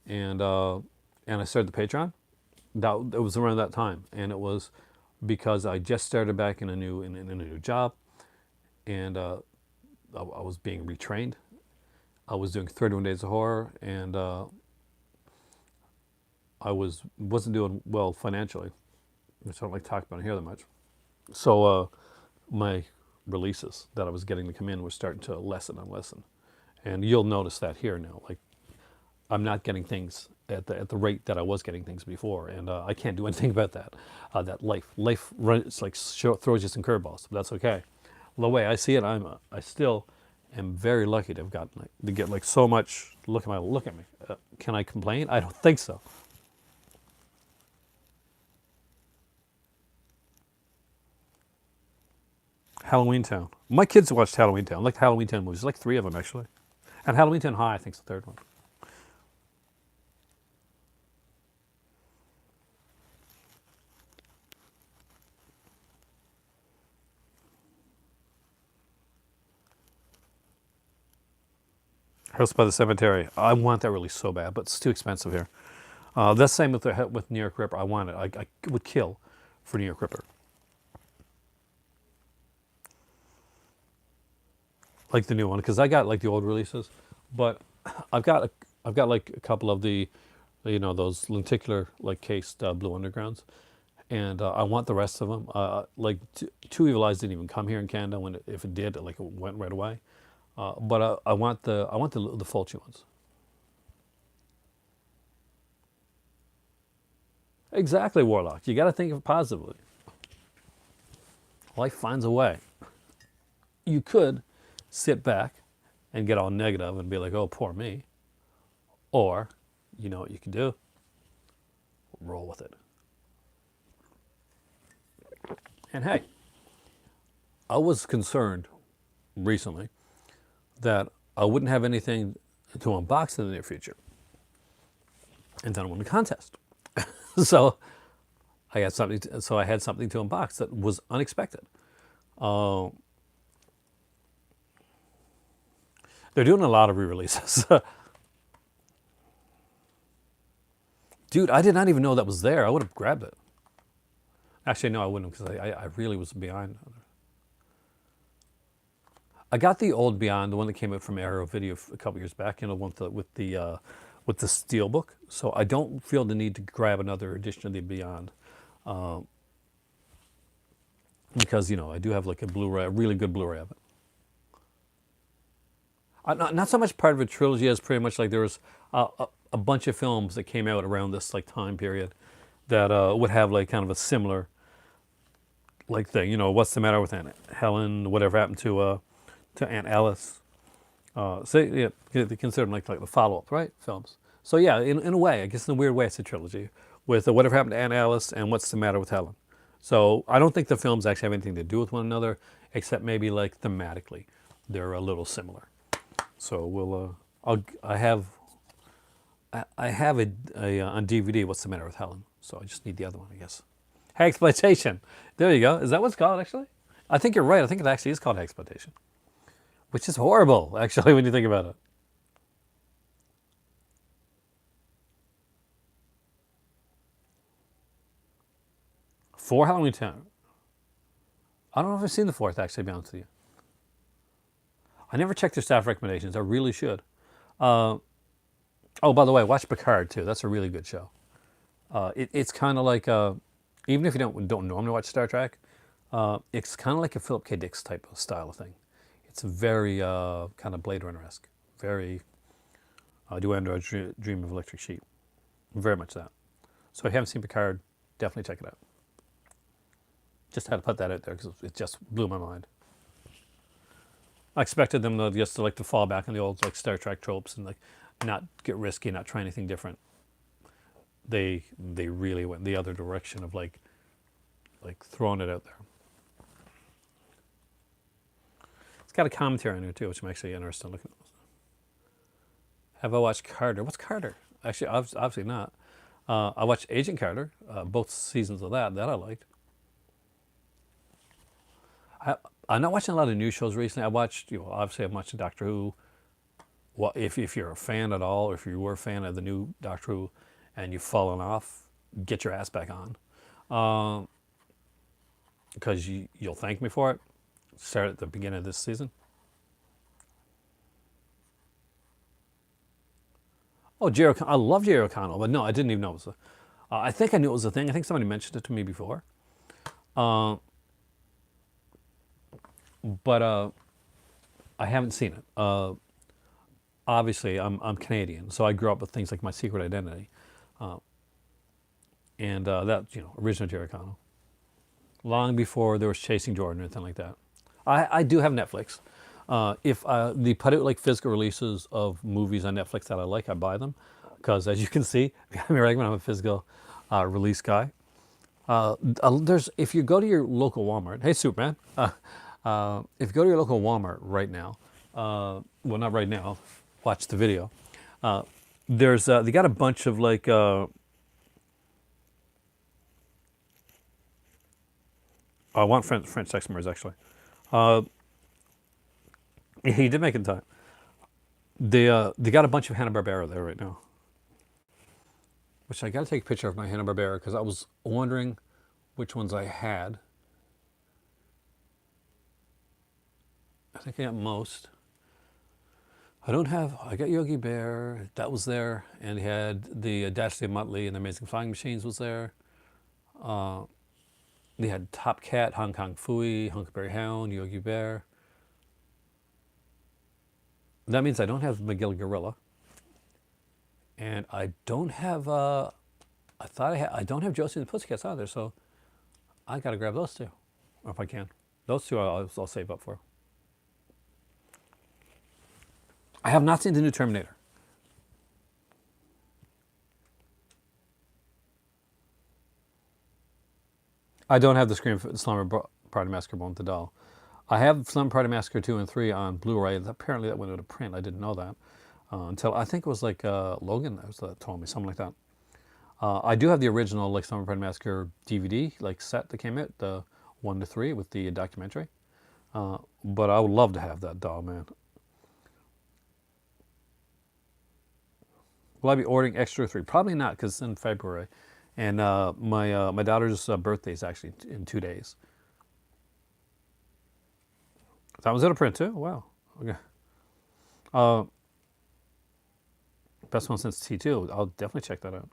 and I started the Patreon. That it was around that time, and it was because I just started back in a new job, and I was being retrained. I was doing 31 Days of Horror, and wasn't doing well financially, which I don't like talking about here that much. So my releases that I was getting to come in were starting to lessen and lessen, and you'll notice that here now. Like I'm not getting things at the rate that I was getting things before, and I can't do anything about that. That it's like throws you some curveballs, but that's okay. The way I see it, I still am very lucky to have gotten to get like so much. Look at me. Can I complain? I don't think so. Halloween Town. My kids watched Halloween Town. Like the Halloween Town movies. Like three of them actually, and Halloween Town High I think is the third one. House by the Cemetery. I want that really so bad, but it's too expensive here. That's the same with New York Ripper. I want it. I would kill for New York Ripper. Like the new one, because I got like the old releases, but I've got like a couple of the, those lenticular like cased Blue Undergrounds, and I want the rest of them. Like Two Evil Eyes didn't even come here in Canada. If it did, like it went right away. But I want the Fulci ones. Exactly, Warlock. You got to think of it positively. Life finds a way. You could sit back and get all negative and be like, "Oh, poor me," or you know what you can do? Roll with it. And hey, I was concerned recently that I wouldn't have anything to unbox in the near future, and then I won the contest. So I had something. So I had something to unbox that was unexpected. Uh, they're doing a lot of re-releases. Dude, I did not even know that was there. I would have grabbed it. Actually, no, I wouldn't because I really was behind. I got the old Beyond, the one that came out from Arrow Video a couple years back, with the steel book. So I don't feel the need to grab another edition of the Beyond, because I do have like a Blu-ray, a really good Blu-ray of it. Not so much part of a trilogy as pretty much like there was a bunch of films that came out around this like time period that would have like kind of a similar like thing. What's the matter with Aunt Helen? Whatever happened to Aunt Alice? So yeah, they consider them like the follow-up, right? Films. So yeah, in a way, I guess in a weird way, it's a trilogy with Whatever Happened to Aunt Alice and What's the Matter with Helen. So I don't think the films actually have anything to do with one another, except maybe like thematically, they're a little similar. So I have on DVD. What's the Matter with Helen? So I just need the other one, I guess. Hagsploitation. There you go. Is that what it's called actually? I think you're right. I think it actually is called Hagsploitation, which is horrible actually when you think about it. For Halloween Town. I don't know if I've seen the fourth actually. To be honest with you, I never checked their staff recommendations. I really should. Uh, oh, by the way, watch Picard too. That's a really good show. It's kind of like even if you don't normally watch Star Trek, it's kind of like a Philip K. Dick type of style of thing. It's very kind of Blade Runner-esque, Very do Android dream of electric sheep. Very much that. So if you haven't seen Picard, definitely check it out. Just had to put that out there because it just blew my mind. I expected them to just to like to fall back on the old like Star Trek tropes and like not get risky, not try anything different. They really went the other direction of like throwing it out there. It's got a commentary on it too, which I'm actually interested in looking at. Have I watched Carter? What's Carter? Actually, obviously not. I watched Agent Carter, both seasons of that I liked. I, I'm not watching a lot of new shows recently. I watched, obviously I'm watching Doctor Who. Well, if you're a fan at all, or if you were a fan of the new Doctor Who, and you've fallen off, get your ass back on, because you'll thank me for it. Start at the beginning of this season. Oh, I love Jerry O'Connell, but no, I didn't even know it was I think I knew it was a thing. I think somebody mentioned it to me before. Uh, but I haven't seen it. Obviously, I'm Canadian, so I grew up with things like My Secret Identity, uh, and that original Jerry O'Connell, long before there was Chasing Jordan or anything like that. I do have Netflix. If they put out like physical releases of movies on Netflix that I like, I buy them because, as you can see, I'm a physical release guy. There's if you go to your local Walmart. Hey, Superman. If you go to your local Walmart right now, well, not right now. Watch the video. There's they got a bunch of like. I want French sex mirrors actually. Uh, he did make it in time. They got a bunch of Hanna Barbera there right now, which I got to take a picture of my Hanna Barbera because I was wondering which ones I had. I think I got most. I don't have. I got Yogi Bear. That was there, and he had the Dashley Muttley and the Amazing Flying Machines was there. Uh, they had Top Cat, Hong Kong Phooey, Huckleberry Hound, Yogi Bear. That means I don't have McGill Gorilla, and I don't have. I thought I don't have Josie and the Pussycats either, so I got to grab those two, if I can. Those two I'll save up for. I have not seen the new Terminator. I don't have the Scream Slumber Party Massacre Bone the Doll. I have Slumber Party Massacre 2 and 3 on Blu-ray. Apparently that went out of print. I didn't know that until I think it was like Logan that told me, something like that. I do have the original like Slumber Party Massacre DVD like set that came out, the 1 to 3 with the documentary. But I would love to have that doll, man. Will I be ordering Extra 3? Probably not, because it's in February. And my daughter's birthday is actually in 2 days. That was out of print too? Wow. Okay. Uh, best one since T2. I'll definitely check that out.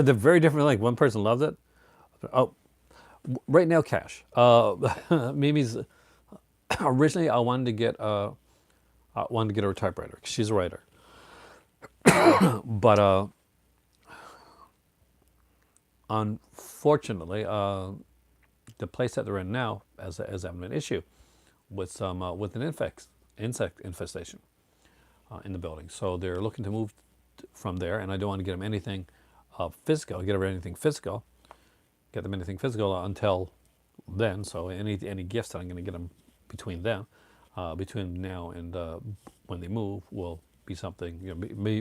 They're very different. Like one person loved it. Oh, right now, cash. Mimi's originally I wanted to get her a typewriter 'cause she's a writer. But unfortunately, the place that they're in now has having an issue with some with an insect infestation in the building. So they're looking to move from there, and I don't want to get them anything physical. Get them anything physical until then. So any gifts that I'm going to get them between them, between now and when they move, will be something,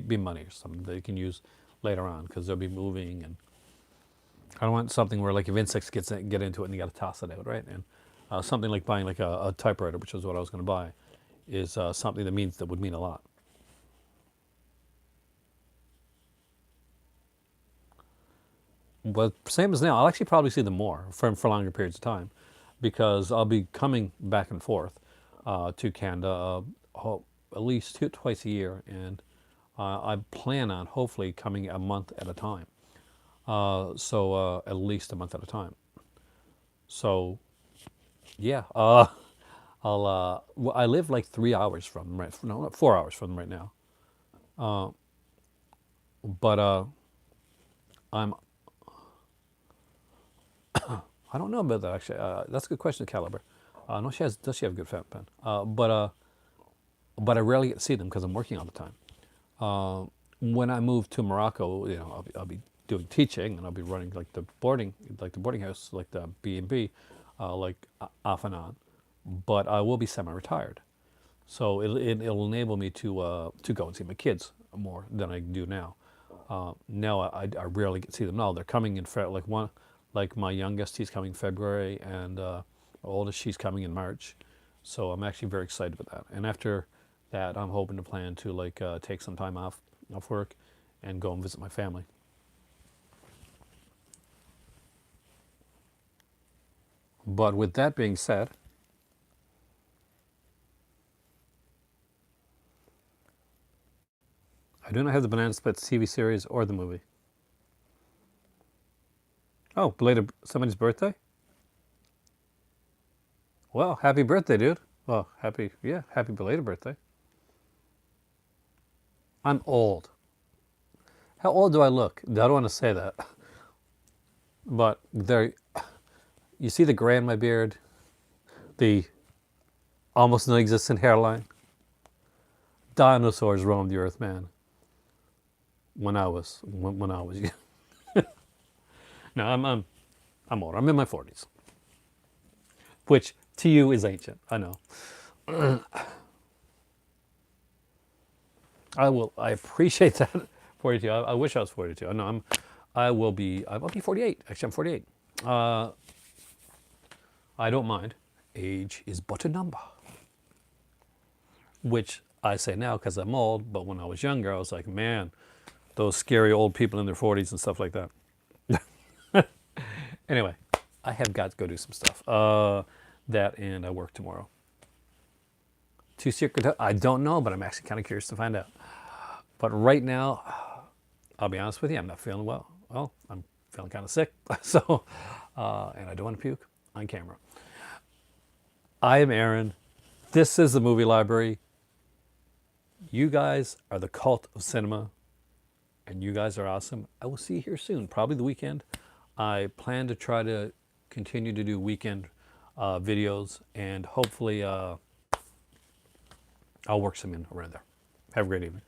be money or something they can use later on because they'll be moving, and I don't want something where like if insects get into it and you got to toss it out, right? And something like buying like a typewriter, which is what I was going to buy, is something that would mean a lot. But same as now, I'll actually probably see them more for longer periods of time because I'll be coming back and forth to Canada at least twice a year, and I plan on hopefully coming a month at a time. At least a month at a time. So yeah, I live like 3 hours from them, right? No, not 4 hours from them right now. But I'm I don't know about that actually. That's a good question, Caliber. No, she has. Does she have a good fat pen? But I rarely get to see them because I'm working all the time. When I move to Morocco, I'll be doing teaching and I'll be running like the boarding house, like the B&B, off and on. But I will be semi-retired, so it'll enable me to go and see my kids more than I do now. Now I rarely get to see them. Now they're coming in like my youngest, he's coming February, and oldest, she's coming in March. So I'm actually very excited about that. And after that, I'm hoping to plan to take some time off work and go and visit my family. But with that being said, I do not have the Banana Splits TV series or the movie. Oh, belated somebody's birthday? Well, happy birthday, dude. Well, happy belated birthday. I'm old. How old do I look? I don't want to say that, but there, you see the gray in my beard, the almost non-existent hairline. Dinosaurs roamed the earth, man. When I was no, I'm older. I'm in my 40s, which to you is ancient. I know. I appreciate that. 42. I wish I was 42. I know. I'll be 48. Actually, I'm 48. Uh, I don't mind. Age is but a number, which I say now because I'm old. But when I was younger, I was like, man, those scary old people in their 40s and stuff like that. Anyway, I have got to go do some stuff. That and I work tomorrow. Two secret. I don't know, but I'm actually kind of curious to find out. But right now, I'll be honest with you, I'm not feeling well. Well, I'm feeling kind of sick, so and I don't want to puke on camera. I am Aaron. This is the Movie Library. You guys are the cult of cinema, and you guys are awesome. I will see you here soon, probably the weekend. I plan to try to continue to do weekend videos, and hopefully I'll work some in around there. Have a great evening.